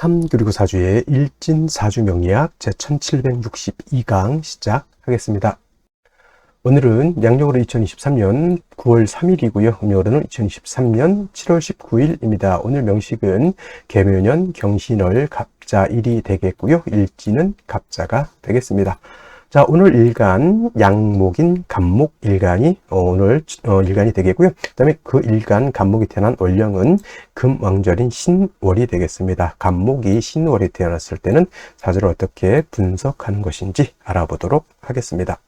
3그리고 4주의 일진사주명리학 제1762강 시작하겠습니다. 오늘은 양력으로 2023년 9월 3일이고요. 음력으로는 2023년 7월 19일입니다. 오늘 명식은 개묘년 경신월 갑자일이 되겠고요. 일진은 갑자가 되겠습니다. 자, 오늘 일간 양목인 갑목 일간이 오늘 일간이 되겠고요. 그 다음에 그 일간 갑목이 태어난 월령은 금왕절인 신월이 되겠습니다. 갑목이 신월이 태어났을 때는 사주를 어떻게 분석하는 것인지 알아보도록 하겠습니다.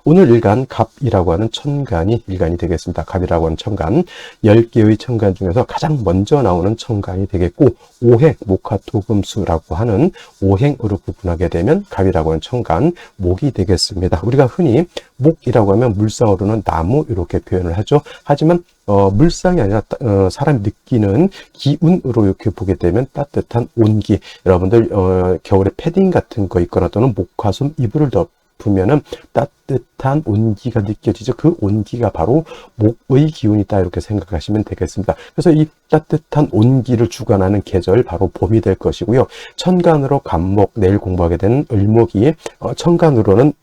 오늘 일간 갑이라고 하는 천간이 일간이 되겠습니다. 갑이라고 하는 천간, 10개의 천간 중에서 가장 먼저 나오는 천간이 되겠고, 오행, 목화토금수라고 하는 오행으로 구분하게 되면 갑이라고 하는 천간, 목이 되겠습니다. 우리가 흔히 목이라고 하면 물상으로는 나무 이렇게 표현을 하죠. 하지만 물상이 아니라 사람이 느끼는 기운으로 이렇게 보게 되면 따뜻한 온기, 여러분들 겨울에 패딩 같은 거 있거나 또는 목화솜 이불을 덮으면은 따뜻한 온기가 느껴지죠. 그 온기가 바로 목의 기운이다 이렇게 생각하시면 되겠습니다. 그래서 이 따뜻한 온기를 주관하는 계절 바로 봄이 될 것이고요. 천간으로 갑목, 내일 공부하게 되는 을목이 천간으로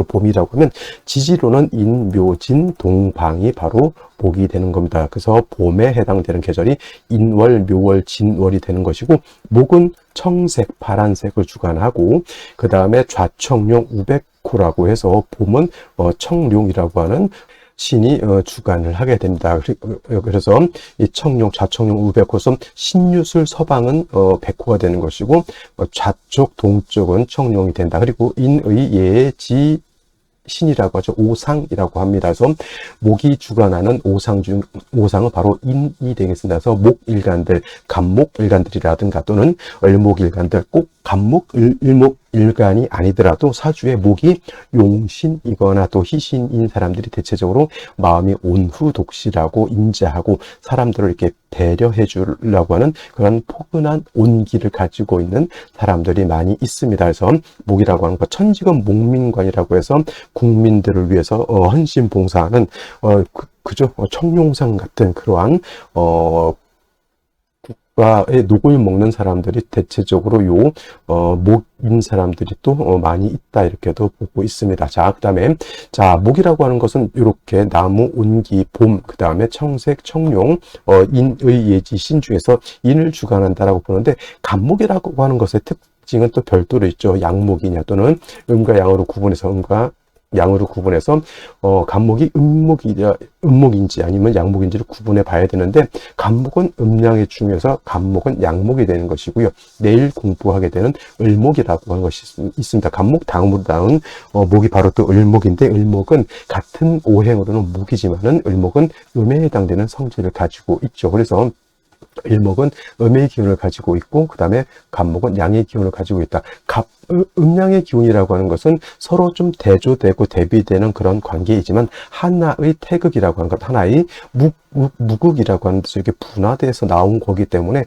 봄이라고 하면 지지로는 인, 묘, 진, 동방이 바로 목이 되는 겁니다. 그래서 봄에 해당되는 계절이 인월, 묘월, 진월이 되는 것이고, 목은 청색, 파란색을 주관하고, 그 다음에 좌청룡, 우백호라고 해서 봄은 청룡이라고 하는 신이 주관을 하게 됩니다. 그래서 이 청룡, 좌청룡, 우백호선 신유술 서방은 백호가 되는 것이고, 좌쪽, 동쪽은 청룡이 된다. 그리고 인의 예지 신이라고 하죠. 오상이라고 합니다. 그래서 목이 주관하는 오상은 바로 인이 되겠습니다. 그래서 목일간들, 갑목일간들이라든가 또는 을목일간들, 꼭 을목일간이 아니더라도 사주에 목이 용신이거나 또 희신인 사람들이 대체적으로 마음이 온후독실하고 인자하고 사람들을 이렇게 배려해 주려고 하는 그런 포근한 온기를 가지고 있는 사람들이 많이 있습니다. 그래서 목이라고 하는 것, 천지금 목민관이라고 해서 국민들을 위해서 헌신봉사하는 청룡상 같은 그러한 국가의 녹을 먹는 사람들이 대체적으로 목인 사람들이 또 많이 있다 이렇게도 보고 있습니다. 자, 그다음에 목이라고 하는 것은 이렇게 나무, 온기, 봄, 그다음에 청색, 청룡, 인의 예지 신 중에서 인을 주관한다라고 보는데, 갑목이라고 하는 것의 특징은 또 별도로 있죠. 양목이냐 또는 음과 양으로 구분해서 갑목이 음목인지 아니면 양목인지를 구분해 봐야 되는데, 갑목은 음양의 중에서 갑목은 양목이 되는 것이고요. 내일 공부하게 되는 을목이라고 하는 것이 있습니다. 갑목 다음으로 나온 목이 바로 또 을목인데, 을목은 같은 오행으로는 목이지만은 을목은 음에 해당되는 성질을 가지고 있죠. 그래서 을목은 음의 기운을 가지고 있고, 그 다음에 갑목은 양의 기운을 가지고 있다. 음양의 기운이라고 하는 것은 서로 좀 대조되고 대비되는 그런 관계이지만, 하나의 태극이라고 하는 것, 하나의 무극이라고 하는 데서 이렇게 분화돼서 나온 거기 때문에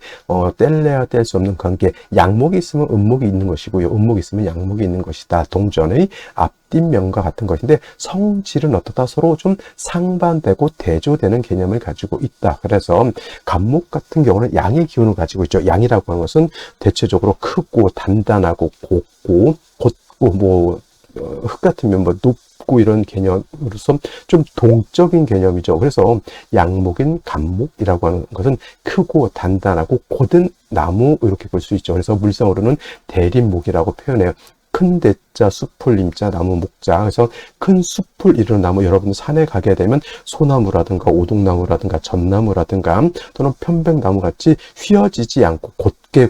뗄래야 뗄 수 없는 관계. 양목이 있으면 음목이 있는 것이고요, 음목이 있으면 양목이 있는 것이다. 동전의 앞뒷면과 같은 것인데, 성질은 어떻다? 서로 좀 상반되고 대조되는 개념을 가지고 있다. 그래서 갑목 같은 경우는 양의 기운을 가지고 있죠. 양이라고 하는 것은 대체적으로 크고 단단하고 곱고 곧고 흙 같으면 높고 이런 개념으로서 좀 동적인 개념이죠. 그래서 양목인 갑목이라고 하는 것은 크고 단단하고 곧은 나무 이렇게 볼 수 있죠. 그래서 물상으로는 대림목이라고 표현해요. 큰 대자, 숲을 임자, 나무 목자. 그래서 큰 숲을 이루는 나무, 여러분 산에 가게 되면 소나무라든가 오동나무라든가 전나무라든가 또는 편백나무 같이 휘어지지 않고 곧게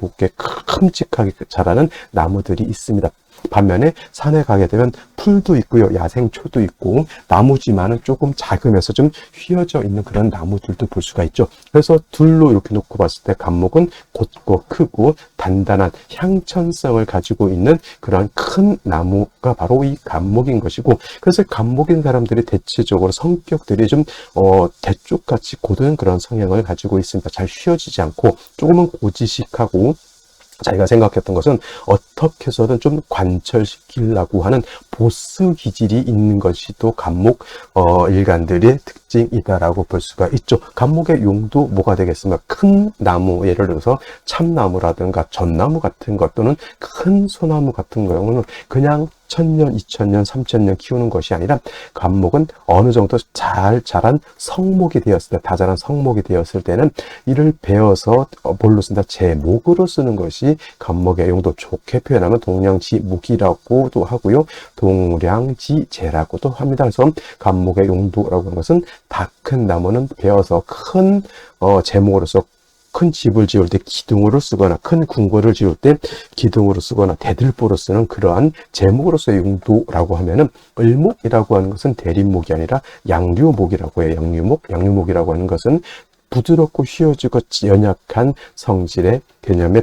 큼직하게 자라는 나무들이 있습니다. 반면에 산에 가게 되면 풀도 있고요, 야생초도 있고, 나무지만은 조금 작으면서 좀 휘어져 있는 그런 나무들도 볼 수가 있죠. 그래서 둘로 이렇게 놓고 봤을 때 갑목은 곧고 크고 단단한 향천성을 가지고 있는 그런 큰 나무가 바로 이 갑목인 것이고, 그래서 갑목인 사람들이 대체적으로 성격들이 좀 대쪽같이 고든 그런 성향을 가지고 있습니다. 잘 휘어지지 않고 조금은 고지식하고 자기가 생각했던 것은 어떻게 해서든 좀 관철시키려고 하는 보스 기질이 있는 것이 또 갑목 일간들의 특징이다라고 볼 수가 있죠. 갑목의 용도 뭐가 되겠습니까? 큰 나무, 예를 들어서 참나무라든가 전나무 같은 것 또는 큰 소나무 같은 경우는 그냥 1000년, 2000년, 3000년 키우는 것이 아니라 갑목은 어느 정도 잘 자란 성목이 되었을 때, 다 자란 성목이 되었을 때는 이를 베어서 뭘로 쓴다? 제목으로 쓰는 것이 갑목의 용도. 좋게 표현하면 동량지묵이라고도 하고요. 동량지제라고도 합니다. 그래서 갑목의 용도라고 하는 것은 다 큰 나무는 베어서 큰 제목으로서 큰 집을 지을 때 기둥으로 쓰거나 큰 궁궐을 지을 때 기둥으로 쓰거나 대들보로 쓰는 그러한 제목으로서의 용도라고 하면은 을목이라고 하는 것은 대립목이 아니라 양류목이라고 해요. 양류목이라고 하는 것은 부드럽고 휘어지고 연약한 성질의 개념의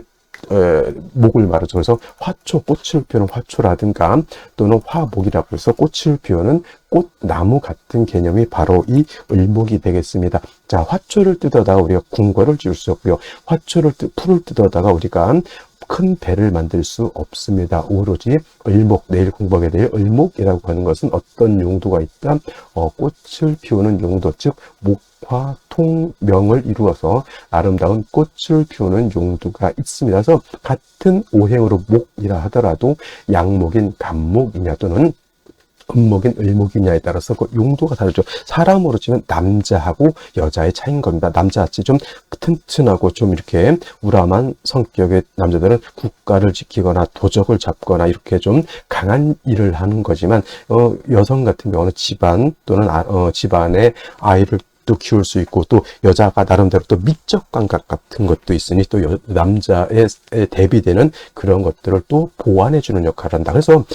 목을 말하죠. 그래서 화초, 꽃을 피우는 화초라든가 또는 화목이라고 해서 꽃을 피우는 꽃나무 같은 개념이 바로 이 을목이 되겠습니다. 자, 화초를 뜯어다가 우리가 궁궐을 지을 수 없고요. 풀을 뜯어다가 우리가 큰 배를 만들 수 없습니다. 오로지 을목, 내일 공부하게 될 을목이라고 하는 것은 어떤 용도가 있다? 꽃을 피우는 용도, 즉 목화 통명을 이루어서 아름다운 꽃을 피우는 용도가 있습니다. 그래서 같은 오행으로 목이라 하더라도 양목인 갑목이냐 또는 음목인 을목이냐에 따라서 그 용도가 다르죠. 사람으로 치면 남자하고 여자의 차이인 겁니다. 남자같이 좀 튼튼하고 좀 이렇게 우람한 성격의 남자들은 국가를 지키거나 도적을 잡거나 이렇게 좀 강한 일을 하는 거지만 여성 같은 경우는 집안 또는 집안의 아이를 또 키울 수 있고 또 여자가 나름대로 또 미적 감각 같은 것도 있으니 또 남자에 대비되는 그런 것들을 또 보완해주는 역할을 한다. 그래서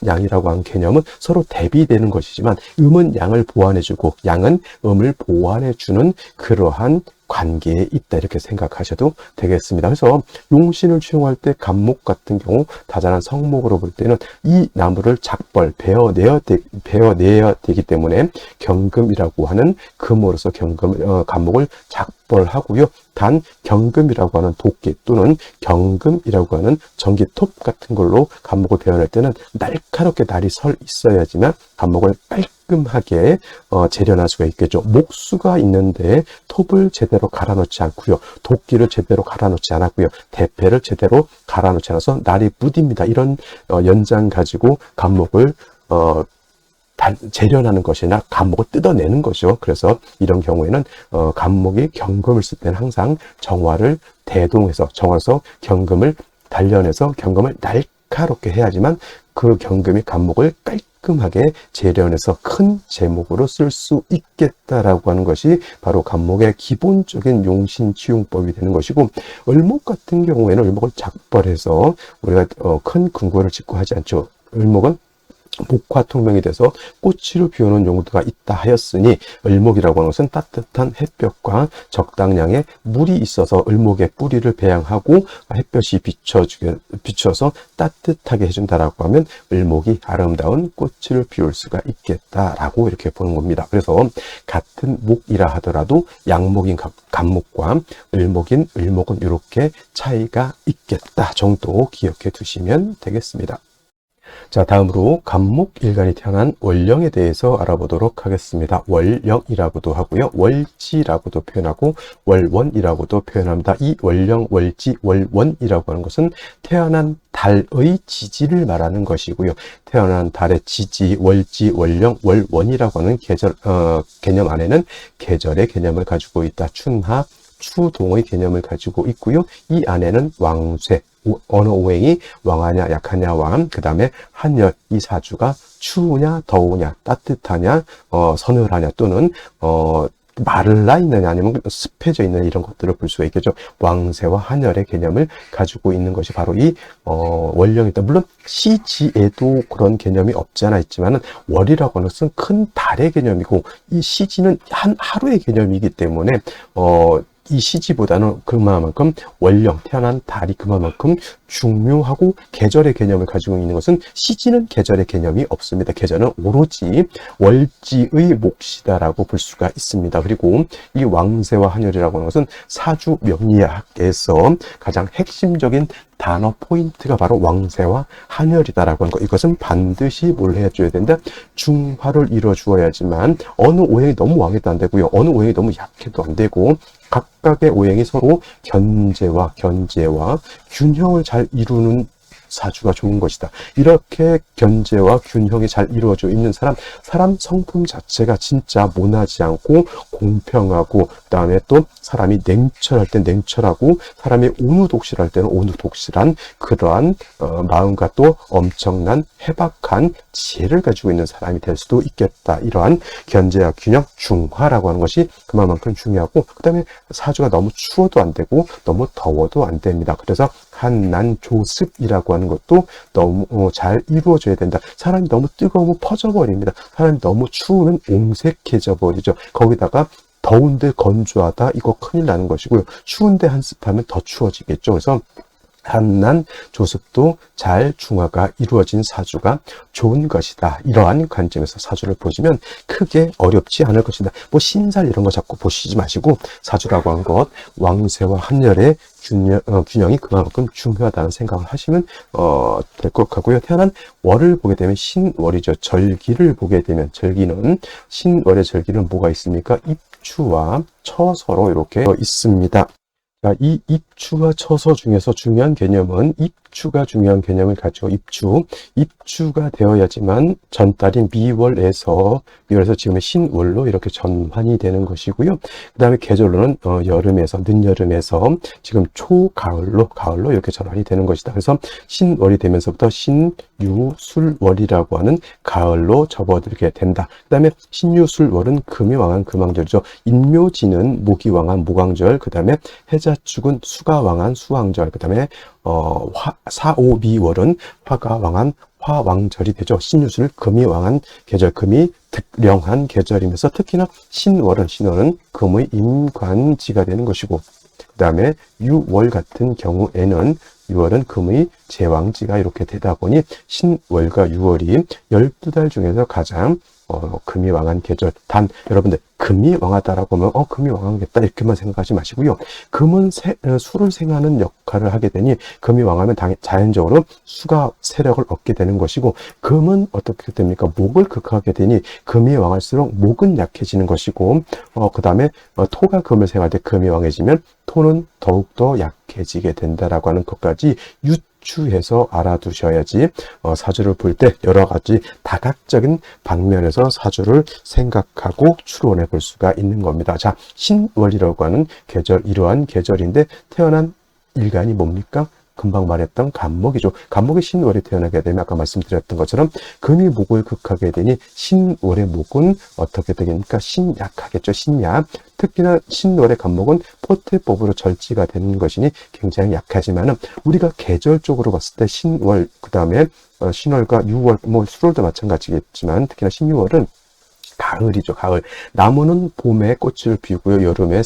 양이라고 하는 개념은 서로 대비되는 것이지만 음은 양을 보완해주고 양은 음을 보완해주는 그러한 관계에 있다 이렇게 생각하셔도 되겠습니다. 그래서 용신을 취용할 때 갑목 같은 경우 다자란 성목으로 볼 때는 이 나무를 작벌 베어내야 되기 때문에 경금이라고 하는 금으로서 갑목을 작벌하고요. 단 경금이라고 하는 도끼 또는 경금이라고 하는 전기톱 같은 걸로 갑목을 베어낼 때는 날카롭게 날이 서 있어야지만 갑목을 깔끔하게 재련할 수가 있겠죠. 목수가 있는데 톱을 제대로 갈아놓지 않고요. 도끼를 제대로 갈아놓지 않았고요. 대패를 제대로 갈아놓지 않아서 날이 무딥니다. 이런 연장 가지고 갑목을 재련하는 것이나 갑목을 뜯어내는 것이죠. 그래서 이런 경우에는 갑목이 경금을 쓸 때는 항상 정화를 대동해서 경금을 단련해서 경금을 날카롭게 해야지만 그 경금이 갑목을 깔끔하게 재련해서 큰 제목으로 쓸 수 있겠다라고 하는 것이 바로 갑목의 기본적인 용신치용법이 되는 것이고, 을목 같은 경우에는 을목을 작벌해서 우리가 큰 궁궐을 짓고 하지 않죠. 을목은 목화 통명이 돼서 꽃으로 피우는 용도가 있다 하였으니 을목이라고 하는 것은 따뜻한 햇볕과 적당량의 물이 있어서 을목의 뿌리를 배양하고 햇볕이 비춰서 따뜻하게 해준다라고 하면 을목이 아름다운 꽃을 피울 수가 있겠다라고 이렇게 보는 겁니다. 그래서 같은 목이라 하더라도 양목인 갑목과 을목인 을목은 이렇게 차이가 있겠다 정도 기억해 두시면 되겠습니다. 자, 다음으로 갑목일간이 태어난 월령에 대해서 알아보도록 하겠습니다. 월령이라고도 하고요. 월지라고도 표현하고 월원이라고도 표현합니다. 이 월령, 월지, 월원이라고 하는 것은 태어난 달의 지지를 말하는 것이고요. 태어난 달의 지지, 월지, 월령, 월원이라고 하는 개념 안에는 계절의 개념을 가지고 있다. 춘하, 추동의 개념을 가지고 있고요. 이 안에는 왕쇠, 어느 오행이 왕하냐 약하냐 왕, 그 다음에 한열, 이 사주가 추우냐 더우냐 따뜻하냐 서늘하냐 또는 마를라 있느냐 아니면 습해져 있느냐 이런 것들을 볼 수가 있겠죠. 왕세와 한열의 개념을 가지고 있는 것이 바로 이 월령이다. 물론 시지에도 그런 개념이 없지 않아 있지만은 월이라고 하는 것은 큰 달의 개념이고 이 시지는 한 하루의 개념이기 때문에 이 시지보다는 그만큼 원령, 태어난 달이 그만큼 중요하고 계절의 개념을 가지고 있는 것은 시지는 계절의 개념이 없습니다. 계절은 오로지 월지의 몫이다라고 볼 수가 있습니다. 그리고 이 왕세와 한열이라고 하는 것은 사주 명리학에서 가장 핵심적인 단어 포인트가 바로 왕세와 한열이다라고 하는 것. 이것은 반드시 뭘 해줘야 된다? 중화를 이루어 주어야지만 어느 오행이 너무 왕해도 안 되고요. 어느 오행이 너무 약해도 안 되고 각각의 오행이 서로 견제와 균형을 잘 이루는 사주가 좋은 것이다. 이렇게 견제와 균형이 잘 이루어져 있는 사람 성품 자체가 진짜 모나지 않고 공평하고, 그 다음에 또 사람이 냉철할 땐 냉철하고, 사람이 온유독실할 때는 온유독실한 그러한 마음과 또 엄청난 해박한 지혜를 가지고 있는 사람이 될 수도 있겠다. 이러한 견제와 균형, 중화라고 하는 것이 그만큼 중요하고, 그 다음에 사주가 너무 추워도 안 되고 너무 더워도 안 됩니다. 그래서 한난조습이라고 하는 것도 너무 잘 이루어져야 된다. 사람이 너무 뜨거우면 퍼져버립니다. 사람이 너무 추우면 옹색해져 버리죠. 거기다가 더운데 건조하다, 이거 큰일 나는 것이고요. 추운데 한습하면 더 추워지겠죠. 그래서 한난 조습도 잘 중화가 이루어진 사주가 좋은 것이다. 이러한 관점에서 사주를 보시면 크게 어렵지 않을 것이다. 뭐 신살 이런 거 자꾸 보시지 마시고, 사주라고 한 것, 왕세와 한열의 균형이 그만큼 중요하다는 생각을 하시면 될 것 같고요. 태어난 월을 보게 되면 신월이죠. 절기를 보게 되면 신월의 절기는 뭐가 있습니까? 입추와 처서로 이렇게 있습니다. 자, 이 입추와 처서 중에서 중요한 개념은 입추가 중요한 개념을 가지고, 입추가 되어야지만 전달인 미월에서 지금의 신월로 이렇게 전환이 되는 것이고요. 그 다음에 계절로는 늦여름에서 지금 가을로 이렇게 전환이 되는 것이다. 그래서 신월이 되면서부터 신유술월이라고 하는 가을로 접어들게 된다. 그 다음에 신유술월은 금이 왕한 금왕절이죠. 인묘지는 목이 왕한 목왕절, 그 다음에 해자축은 수가 왕한 수왕절, 그 다음에 사오미월은 화가 왕한 화왕절이 되죠. 신유술 금이 왕한 계절, 금이 득령한 계절이면서 특히나 신월은 금의 임관지가 되는 것이고, 그 다음에 유월 같은 경우에는 유월은 금의 제왕지가 이렇게 되다 보니 신월과 유월이 12달 중에서 가장 금이 왕한 계절. 단 여러분들 금이 왕하다라고 하면 금이 왕하겠다 이렇게만 생각하지 마시고요. 금은 수를 생하는 역할을 하게 되니 금이 왕하면 자연적으로 수가 세력을 얻게 되는 것이고, 금은 어떻게 됩니까? 목을 극하게 되니 금이 왕할수록 목은 약해지는 것이고, 그 다음에 토가 금을 생할 때 금이 왕해지면 토는 더욱더 약해지게 된다라고 하는 것까지 유추해서 알아두셔야지 사주를 볼 때 여러 가지 다각적인 방면에서 사주를 생각하고 추론해 볼 수가 있는 겁니다. 자, 신월이라고 하는 계절, 이러한 계절인데 태어난 일간이 뭡니까? 금방 말했던 간목이죠. 간목이 신월에 태어나게 되면 아까 말씀드렸던 것처럼 금이 목을 극하게 되니 신월의 목은 어떻게 되겠습니까? 신약하겠죠. 신약. 특히나 신월의 간목은 포태법으로 절지가 되는 것이니 굉장히 약하지만은 우리가 계절적으로 봤을 때 신월, 그 다음에 신월과 유월, 뭐 수월도 마찬가지겠지만 특히나 신유월은 가을이죠. 가을. 나무는 봄에 꽃을 피우고요. 여름에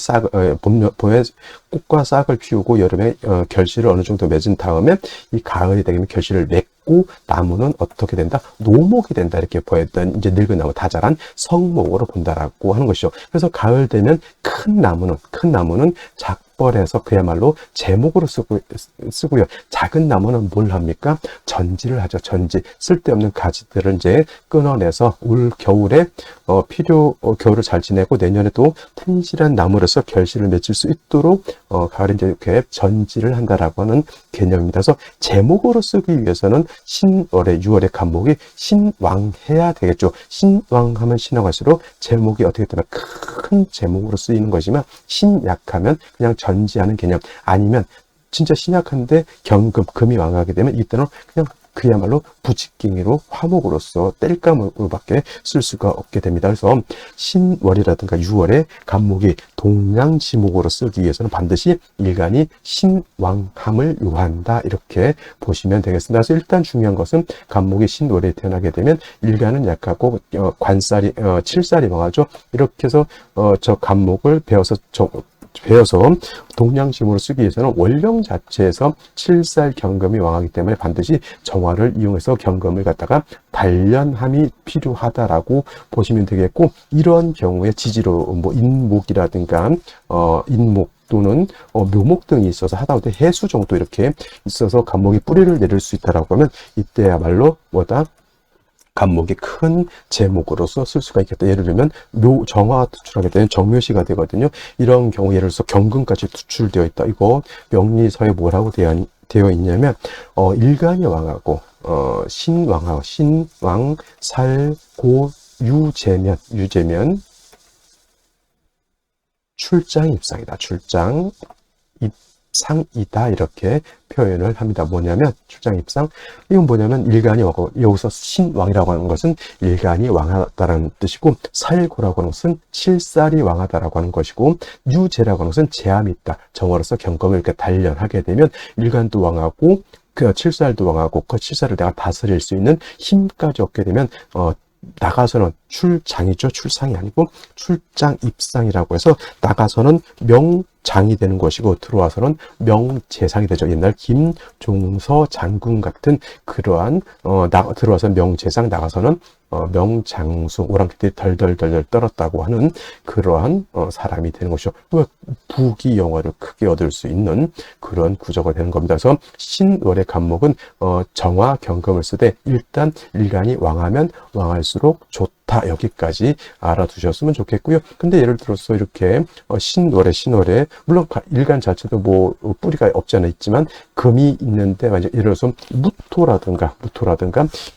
봄에 꽃과 싹을 피우고 여름에 결실을 어느 정도 맺은 다음에 이 가을이 되면 결실을 맺고 나무는 어떻게 된다? 노목이 된다. 이렇게 보였던 이제 늙은 나무, 다 자란 성목으로 본다라고 하는 것이죠. 그래서 가을 되면 큰 나무는 작벌해서 그야말로 제목으로 쓰고요. 작은 나무는 뭘 합니까? 전지를 하죠. 전지. 쓸데없는 가지들을 이제 끊어내서 올 겨울에 겨울을 잘 지내고 내년에 또 튼실한 나무로서 결실을 맺을 수 있도록 가을에 이제 이렇게 전지를 한다라고 하는 개념입니다. 그래서 제목으로 쓰기 위해서는 신월의 유월의 간목이 신왕해야 되겠죠. 신왕하면 신왕할수록 제목이 어떻게 되면 큰 제목으로 쓰이는 것이지만 신약하면 그냥 전지하는 개념, 아니면 진짜 신약한데 금이 왕하게 되면 이때는 그냥 그야말로 부직갱이로 화목으로서 땔감으로밖에 쓸 수가 없게 됩니다. 그래서 신월이라든가 유월의 간목이 동량지목으로 쓰기 위해서는 반드시 일간이 신왕함을 요한다, 이렇게 보시면 되겠습니다. 그래서 일단 중요한 것은 간목이 신월에 태어나게 되면 일간은 약하고 칠살이 망하죠. 이렇게 해서 저 간목을 배워서 배워서 동량심으로 쓰기 위해서는 원령 자체에서 칠살 경금이 왕하기 때문에 반드시 정화를 이용해서 경금을 갖다가 단련함이 필요하다라고 보시면 되겠고, 이런 경우에 지지로 뭐 인목이라든가 인목 또는 묘목 등이 있어서 하다못해 해수 정도 이렇게 있어서 간목이 뿌리를 내릴 수 있다라고 하면 이때야말로 뭐다? 간목이 큰 제목으로서 쓸 수가 있겠다. 예를 들면 정화가 투출하게 되면 정묘시가 되거든요. 이런 경우 예를 들어서 경금까지 투출되어 있다. 이거 명리서에 뭐라고 되어 있냐면 일간이 왕하고 신왕하고 신왕 살고 유제면 출장 입상이다. 출장 입상이다. 이렇게 표현을 합니다. 뭐냐면 출장 입상, 이건 뭐냐면 일간이 왕하고, 여기서 신왕이라고 하는 것은 일간이 왕하다라는 뜻이고, 살고라고 하는 것은 칠살이 왕하다라고 하는 것이고, 유제라고 하는 것은 제함이 있다. 정화로서 경금을 이렇게 단련하게 되면 일간도 왕하고 그 칠살도 왕하고 그 칠살을 내가 다스릴 수 있는 힘까지 얻게 되면 나가서는 출장이죠. 출상이 아니고 출장 입상이라고 해서 나가서는 명장이 되는 것이고 들어와서는 명재상이 되죠. 옛날 김종서 장군 같은 그러한 들어와서 명재상, 나가서는 명장수, 오랑캐들이 덜덜덜덜 떨었다고 하는 그러한 사람이 되는 것이죠. 부귀 영화를 크게 얻을 수 있는 그런 구조가 되는 겁니다. 그래서 신월의 간목은 정화 경금을 쓰되 일단 일간이 왕하면 왕할수록 좋다. 여기까지 알아두셨으면 좋겠고요. 근데 예를 들어서 이렇게 신월에 물론 일간 자체도 뭐 뿌리가 없지 않아 있지만 금이 있는데 만약 예를 들어서 무토라든가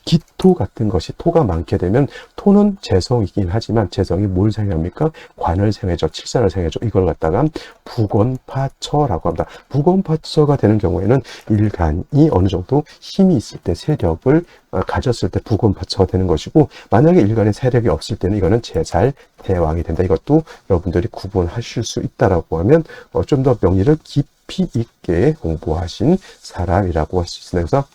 기토 같은 것이 토가 많게 되면 토는 재성이긴 하지만 재성이 뭘 생해합니까? 관을 생해줘, 칠살을 생해줘. 이걸 갖다가 부곤파처라고 합니다. 부곤파처가 되는 경우에는 일간이 어느 정도 힘이 있을 때 세력을 가졌을 때 부곤파처가 되는 것이고, 만약에 일간에 세력이 없을 때는 이거는 제살 대왕이 된다. 이것도 여러분들이 구분하실 수 있다라고 하면 좀 더 명리를 깊이 있게 공부하신 사람이라고 할 수 있습니다. 그래서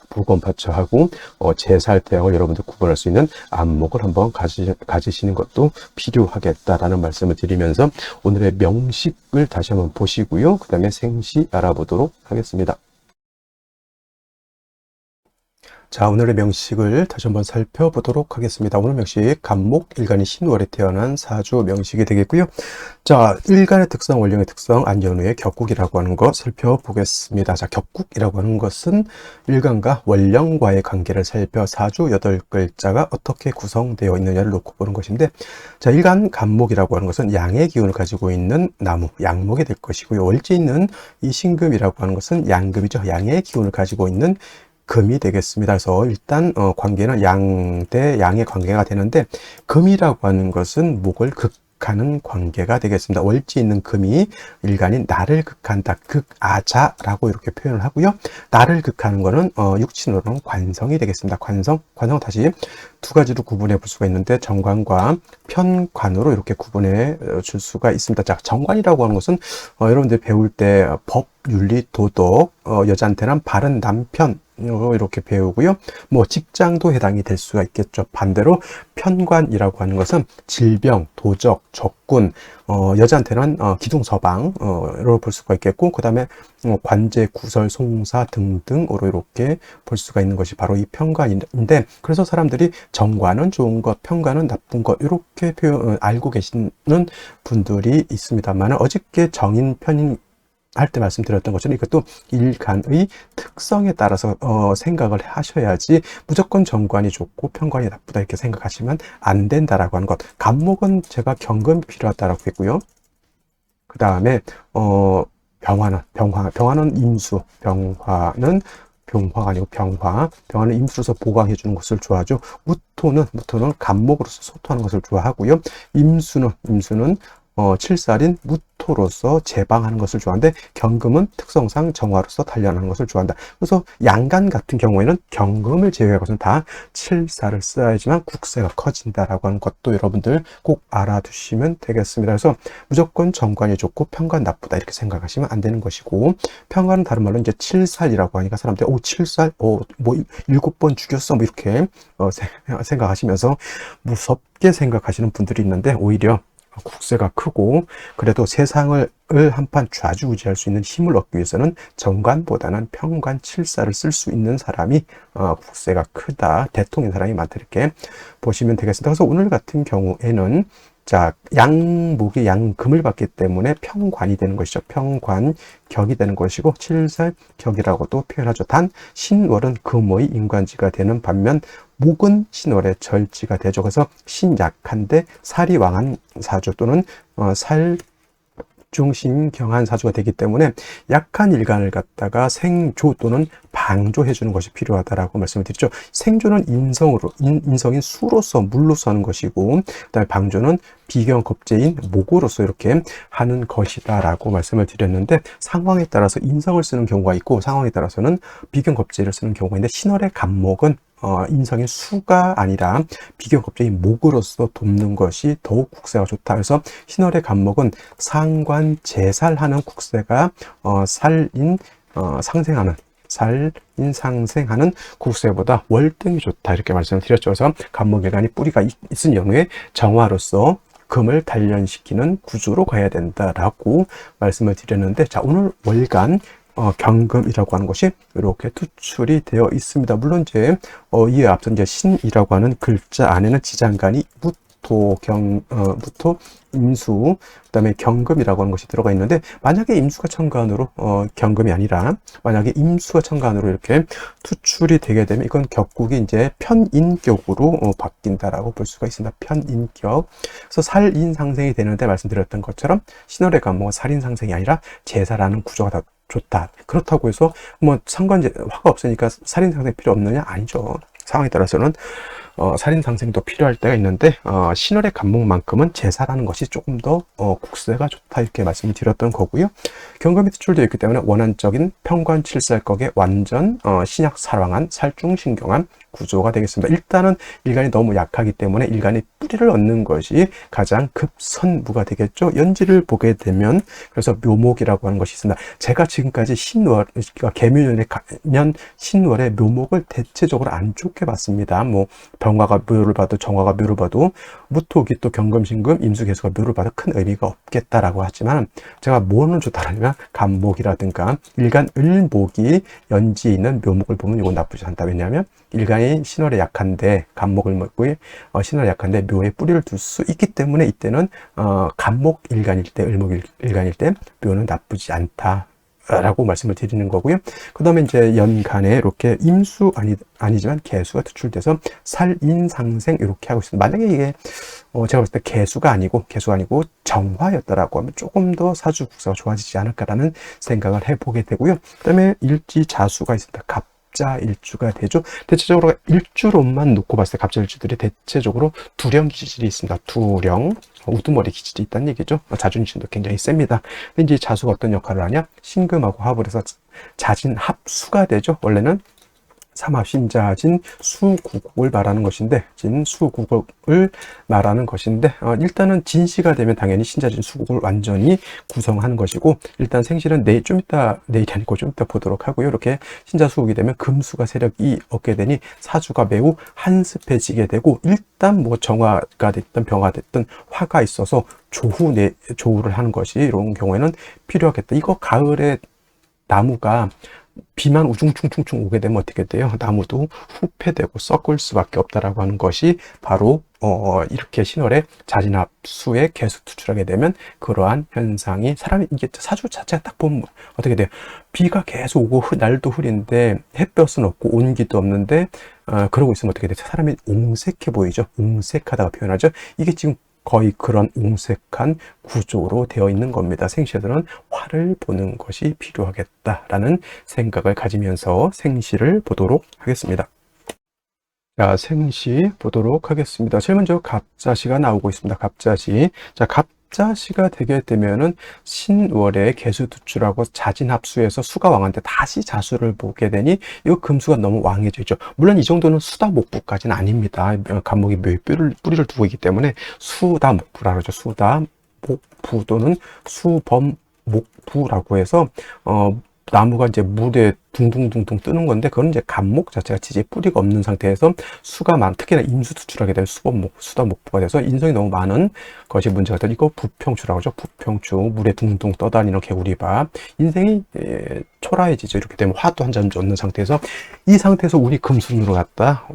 부검파처하고 제살 대왕을 여러분들 구분할 수 있는 안목을 한번 가지시는 것도 필요하겠다라는 말씀을 드리면서 오늘의 명식을 다시 한번 보시고요. 그 다음에 생시 알아보도록 하겠습니다. 자, 오늘의 명식을 다시 한번 살펴보도록 하겠습니다. 오늘 명식, 간목, 일간이 신월에 태어난 사주 명식이 되겠고요. 자, 일간의 특성, 원령의 특성, 안연우의 격국이라고 하는 거 살펴보겠습니다. 자, 격국이라고 하는 것은 일간과 원령과의 관계를 살펴 사주 8글자가 어떻게 구성되어 있느냐를 놓고 보는 것인데, 자, 일간 간목이라고 하는 것은 양의 기운을 가지고 있는 나무, 양목이 될 것이고요. 월지 있는 이 신금이라고 하는 것은 양금이죠. 양의 기운을 가지고 있는 금이 되겠습니다. 그래서 일단 관계는 양 대 양의 관계가 되는데, 금이라고 하는 것은 목을 극하는 관계가 되겠습니다. 월지 있는 금이 일간인 나를 극한다, 극아자라고 이렇게 표현을 하고요. 나를 극하는 거는 육친으로는 관성이 되겠습니다. 관성 다시 두 가지로 구분해 볼 수가 있는데, 정관과 편관으로 이렇게 구분해 줄 수가 있습니다. 자, 정관이라고 하는 것은 여러분들 배울 때 법, 윤리, 도덕, 여자한테는 바른 남편 이렇게 배우고요. 뭐 직장도 해당이 될 수가 있겠죠. 반대로 편관이라고 하는 것은 질병, 도적, 적군, 여자한테는 기둥서방으로 볼 수가 있겠고, 그 다음에 관제, 구설, 송사 등등으로 이렇게 볼 수가 있는 것이 바로 이 편관인데, 그래서 사람들이 정관은 좋은 것, 편관은 나쁜 것 이렇게 알고 계시는 분들이 있습니다만, 어저께 정인, 편인 할 때 말씀드렸던 것처럼 이것도 일간의 특성에 따라서 생각을 하셔야지 무조건 정관이 좋고 편관이 나쁘다 이렇게 생각하시면 안 된다라고 하는 것. 간목은 제가 경금이 필요하다라고 했고요. 그 다음에 병화는 임수, 병화는 병화가 아니고 병화는 임수로서 보강해 주는 것을 좋아하죠. 무토는 간목으로서 소토하는 것을 좋아하고요. 임수는 칠살인 무토로서 제방하는 것을 좋아하는데, 경금은 특성상 정화로서 단련하는 것을 좋아한다. 그래서 양간 같은 경우에는 경금을 제외하고는 다 칠살을 써야지만 국세가 커진다라고 하는 것도 여러분들 꼭 알아두시면 되겠습니다. 그래서 무조건 정관이 좋고 편관 나쁘다 이렇게 생각하시면 안 되는 것이고, 편관은 다른 말로 이제 칠살이라고 하니까 사람들이 칠살 뭐 7번 죽였어 뭐 이렇게 생각하시면서 무섭게 생각하시는 분들이 있는데, 오히려 국세가 크고, 그래도 세상을 한판 좌지우지할 수 있는 힘을 얻기 위해서는 정관보다는 평관칠사를 쓸 수 있는 사람이 국세가 크다, 대통인 사람이 많다, 이렇게 보시면 되겠습니다. 그래서 오늘 같은 경우에는 자, 양목이 양금을 받기 때문에 평관이 되는 것이죠. 평관격이 되는 것이고, 칠살격이라고도 표현하죠. 단 신월은 금의 인관지가 되는 반면 목은 신월의 절지가 되죠. 그래서 신약한데 살이 왕한 사주 또는 중심경한 사주가 되기 때문에 약한 일간을 갖다가 생조 또는 방조해 주는 것이 필요하다라고 말씀을 드리죠. 생조는 인성인 수로서 물로서 하는 것이고, 그다음에 방조는 비경겁제인 목으로서 이렇게 하는 것이다라고 말씀을 드렸는데, 상황에 따라서 인성을 쓰는 경우가 있고 상황에 따라서는 비경겁제를 쓰는 경우가 있는데, 신월의 간목은 인성인 수가 아니라 비경겁제인 목으로서 돕는 것이 더욱 국세가 좋다. 그래서 신월의 간목은 상관 제살하는 국세가 살인 상생하는 국세보다 월등히 좋다, 이렇게 말씀을 드렸죠. 그래서 간목일간이 뿌리가 있은 연후에 정화로서 금을 단련시키는 구조로 가야 된다라고 말씀을 드렸는데, 자, 오늘 월간 경금이라고 하는 것이 이렇게 투출이 되어 있습니다. 물론 이제 이에 앞서 이제 신이라고 하는 글자 안에는 지장간이 무토, 임수, 그다음에 경금이라고 하는 것이 들어가 있는데, 만약에 임수가 천간으로 경금이 아니라 만약에 임수가 천간으로 이렇게 투출이 되게 되면 이건 격국이 이제 편인격으로 바뀐다라고 볼 수가 있습니다. 편인격. 그래서 살인 상생이 되는데, 말씀드렸던 것처럼 신월의 간목은 살인 상생이 아니라 제사라는 구조가 다 좋다. 그렇다고 해서 뭐 상관제 화가 없으니까 살인 상생 필요 없느냐? 아니죠. 상황에 따라서는 살인 상생도 필요할 때가 있는데, 신월의 간목만큼은 제사라는 것이 조금 더 국세가 좋다, 이렇게 말씀을 드렸던 거고요. 경금이 투출되어 있기 때문에 원한적인 평관칠살격의 완전 신약 살왕한 살중신경한 구조가 되겠습니다. 일단은 일간이 너무 약하기 때문에 일간이 뿌리를 얻는 것이 가장 급선무가 되겠죠. 연지를 보게 되면, 그래서 묘목이라고 하는 것이 있습니다. 제가 지금까지 신월, 그러니까 개묘년에 가면 신월의 묘목을 대체적으로 안 좋게 봤습니다. 뭐 병화가 묘를 봐도 정화가 묘를 봐도 무토기 또 경금신금 임수개수가 묘를 봐도 큰 의미가 없겠다라고 하지만, 제가 뭐는 좋다라면 간목이라든가 일간 을목이 연지에 있는 묘목을 보면 이건 나쁘지 않다. 왜냐하면 일간이 신월에 약한데 간목을 먹고 신월에 약한데 묘에 뿌리를 둘 수 있기 때문에, 이때는 간목 일간일 때, 을목 일간일 때 묘는 나쁘지 않다 라고 말씀을 드리는 거고요. 그 다음에 이제 연간에 이렇게 임수 아니지만 개수가 투출돼서 살인상생 이렇게 하고 있습니다. 만약에 이게 제가 봤을 때 개수가 아니고 정화였다라고 하면 조금 더 사주 국사가 좋아지지 않을까라는 생각을 해보게 되고요. 그 다음에 일지자수가 있습니다. 갑자일주가 되죠. 대체적으로 일주로만 놓고 봤을 때 갑자일주들이 대체적으로 두령 기질이 있습니다. 두령, 우두머리 기질이 있다는 얘기죠. 자존심도 굉장히 셉니다. 근데 이제 자수가 어떤 역할을 하냐? 신금하고 합을 해서 자진합수가 되죠. 원래는 삼합신자진 수국을 말하는 것인데, 진수국을 말하는 것인데, 일단은 진시가 되면 당연히 신자진 수국을 완전히 구성하는 것이고, 일단 생실은 내일이 아니고 좀 이따 보도록 하고요. 이렇게 신자수국이 되면 금수가 세력이 얻게 되니 사주가 매우 한습해지게 되고, 일단 뭐 정화가 됐든 병화가 됐든 화가 있어서 조후를 하는 것이 이런 경우에는 필요하겠다. 이거 가을에 나무가 비만 우중충충충 오게 되면 어떻게 돼요? 나무도 후패되고 썩을 수밖에 없다라고 하는 것이 바로 이렇게 신월에 자진합수에 개수 투출하게 되면 그러한 현상이, 사람이 이게 사주 자체가 딱 보면 어떻게 돼요? 비가 계속 오고 날도 흐린데 햇볕은 없고 온기도 없는데 그러고 있으면 어떻게 돼요? 사람이 옹색해 보이죠? 옹색하다가 표현하죠. 이게 지금 거의 그런 옹색한 구조로 되어 있는 겁니다. 생시들은 화를 보는 것이 필요하겠다라는 생각을 가지면서 생시를 보도록 하겠습니다. 자, 생시 보도록 하겠습니다. 제일 먼저 갑자시가 나오고 있습니다. 갑자시. 자, 갑자시가 되게 되면은 신월에 개수 투출하고 자진합수해서 수가 왕한테 다시 자수를 보게 되니 이 금수가 너무 왕해져 있죠. 물론 이 정도는 수다목부까지는 아닙니다. 간목이 묘에 뿌리를 두고 있기 때문에 수다목부라 그러죠. 수다목부 또는 수범목부라고 해서 나무가 이제 물에 둥둥둥둥 뜨는 건데, 그건 이제 갑목 자체가 지지에 뿌리가 없는 상태에서 수가 특히나 임수투출하게 되면 수다목부가 돼서 인성이 너무 많은 것이 문제가 되죠. 이거 부평추라고 하죠. 부평추, 물에 둥둥 떠다니는 개구리밥. 인생이 초라해지죠. 이렇게 되면 화도 한 잔 없는 상태에서, 이 상태에서 운이 금순으로 갔다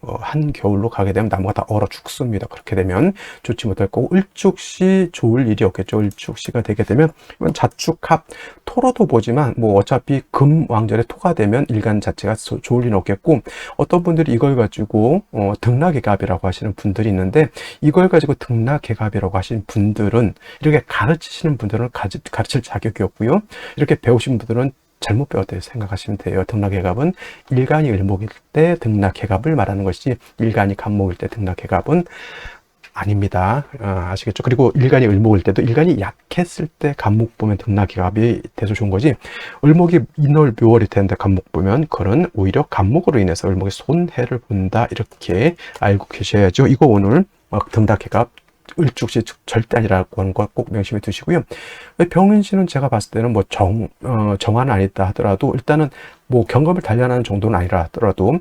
한겨울로 가게 되면 나무가 다 얼어 죽습니다. 그렇게 되면 좋지 못할 거고, 을축시 좋을 일이 없겠죠. 을축시가 되게 되면 이건 자축합, 토로도 보지만 뭐 어차피 금왕절에 토가 되면 일간 자체가 좋을 일은 없겠고, 어떤 분들이 이걸 가지고 등락개갑이라고 하시는 분들이 있는데, 이걸 가지고 등락개갑이라고 하시는 분들은, 이렇게 가르치시는 분들은 가르칠 자격이 없고요, 이렇게 배우신 분들은 잘못 배웠다고 생각하시면 돼요. 등락개갑은 일간이 을목일 때 등락개갑을 말하는 것이지, 일간이 갑목일 때 등락개갑은 아닙니다. 아시겠죠? 그리고 일간이 을목일 때도, 일간이 약했을 때 갑목 보면 등락개갑이 돼서 좋은 거지, 을목이 인월 묘월이 되는데 갑목 보면 그건 오히려 갑목으로 인해서 을목의 손해를 본다, 이렇게 알고 계셔야죠. 이거 오늘 등락개갑 을축시 절대 아니라고 하는 거 꼭 명심해 두시고요. 병인시는 제가 봤을 때는 뭐 정화는 아니다 하더라도, 일단은 뭐 경금을 단련하는 정도는 아니라 하더라도,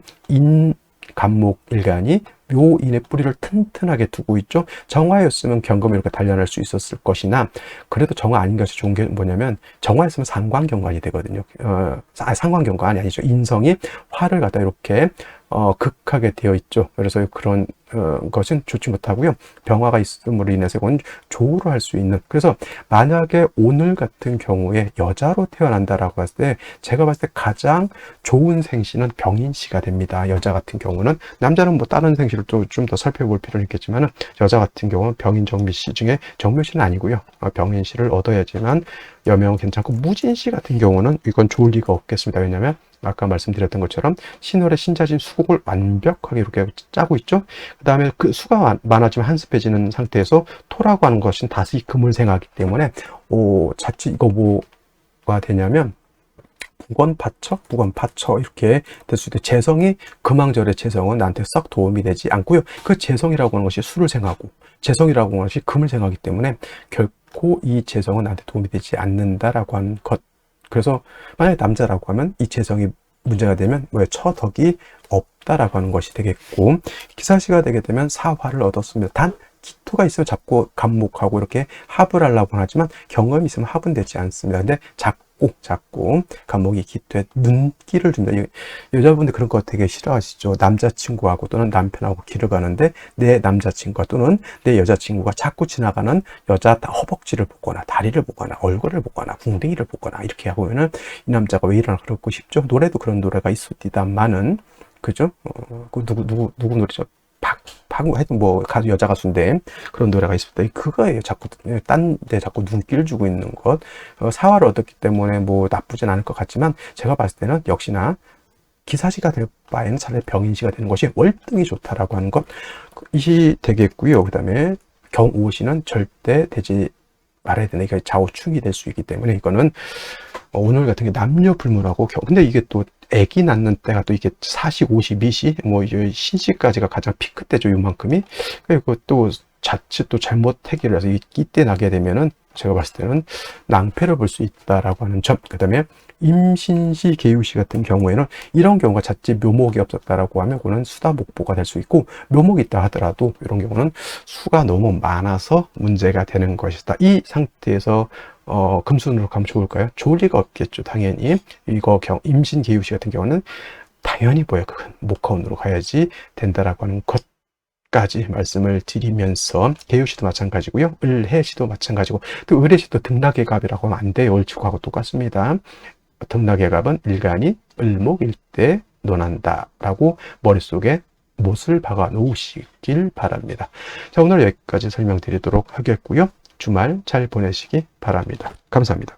갑목 일간이 묘인의 뿌리를 튼튼하게 두고 있죠. 정화였으면 경금을 이렇게 단련할 수 있었을 것이나, 그래도 정화 아닌 것이 좋은 게 뭐냐면, 정화였으면 상관경관이 되거든요. 상관경관이 아니죠. 인성이 화를 갖다 이렇게 극하게 되어 있죠. 그래서 그런 것은 좋지 못하고요. 병화가 있음으로 인해서 이건 조우로 할 수 있는, 그래서 만약에 오늘 같은 경우에 여자로 태어난다라고 했을 때, 제가 봤을 때 가장 좋은 생시는 병인시가 됩니다. 여자 같은 경우는. 남자는 뭐 다른 생시를 또 좀 더 살펴볼 필요는 있겠지만, 여자 같은 경우는 병인 정미시 중에, 정묘시는 아니고요, 병인시를 얻어야지만 여명은 괜찮고, 무진시 같은 경우는 이건 좋을 리가 없겠습니다. 왜냐하면 아까 말씀드렸던 것처럼 신월의 신자진 수국을 완벽하게 이렇게 짜고 있죠. 그 다음에 그 수가 많아지면 한습해지는 상태에서 토라고 하는 것은 다시 금을 생하기 때문에, 자칫 이거 뭐가 되냐면 부건파처 이렇게 될 수 있대. 재성이, 금왕절의 재성은 나한테 썩 도움이 되지 않고요. 그 재성이라고 하는 것이 수를 생하고, 재성이라고 하는 것이 금을 생하기 때문에 결코 이 재성은 나한테 도움이 되지 않는다라고 하는 것. 그래서 만약에 남자라고 하면 이 재성이 문제가 되면 처덕이 없다라고 하는 것이 되겠고, 기사시가 되게 되면 사화를 얻었습니다. 단 기토가 있으면 자꾸 갑목하고 이렇게 합을 하려고 하지만, 경험이 있으면 합은 되지 않습니다. 근데 자꾸 갑목이 기토에 눈길을 줍니다. 여자분들 그런 거 되게 싫어하시죠. 남자친구하고 또는 남편하고 길을 가는데, 내 남자친구가 또는 내 여자친구가 자꾸 지나가는 여자 허벅지를 보거나, 다리를 보거나, 얼굴을 보거나, 궁둥이를 보거나 이렇게 하면은, 이 남자가 왜 이러나 그러고 싶죠. 노래도 그런 노래가 있었디다마는, 그죠? 누구 노래죠? 하여튼 뭐 가수, 여자 가수인데 그런 노래가 있습니다. 그거예요. 자꾸 딴 데 자꾸 눈길 주고 있는 것. 사화를 얻었기 때문에 뭐 나쁘진 않을 것 같지만, 제가 봤을 때는 역시나 기사시가 될 바에는 차라리 병인시가 되는 것이 월등히 좋다라고 하는 것이 되겠고요. 그 다음에 경오시는 절대 되지 말아야 되는, 이게 좌우충이 될 수 있기 때문에, 이거는 오늘 같은 게 남녀 불문하고, 근데 이게 또 애기 낳는 때가 또 이게 4시, 52시, 뭐 신시까지가 가장 피크 때죠, 요만큼이. 그리고 또 자칫 또 잘못 해결을 해서 이때 나게 되면은, 제가 봤을 때는 낭패를 볼 수 있다라고 하는 점. 그 다음에 임신시, 계유시 같은 경우에는 이런 경우가 자칫 묘목이 없었다라고 하면 그거는 수다목보가 될 수 있고, 묘목이 있다 하더라도 이런 경우는 수가 너무 많아서 문제가 되는 것이다. 이 상태에서 금순으로 가면 좋을까요? 좋을 리가 없겠죠. 당연히 이거 임신, 계유시 같은 경우는 당연히 목화운으로 가야지 된다라고 하는 것까지 말씀을 드리면서, 계유시도 마찬가지고요, 을해시도 마찬가지고, 또 을해시도 등락개갑이라고 하면 안 돼요. 을축하고 똑같습니다. 등락개갑은 일간이 을목일 때 논한다라고 머릿속에 못을 박아 놓으시길 바랍니다. 자, 오늘 여기까지 설명드리도록 하겠고요. 주말 잘 보내시기 바랍니다. 감사합니다.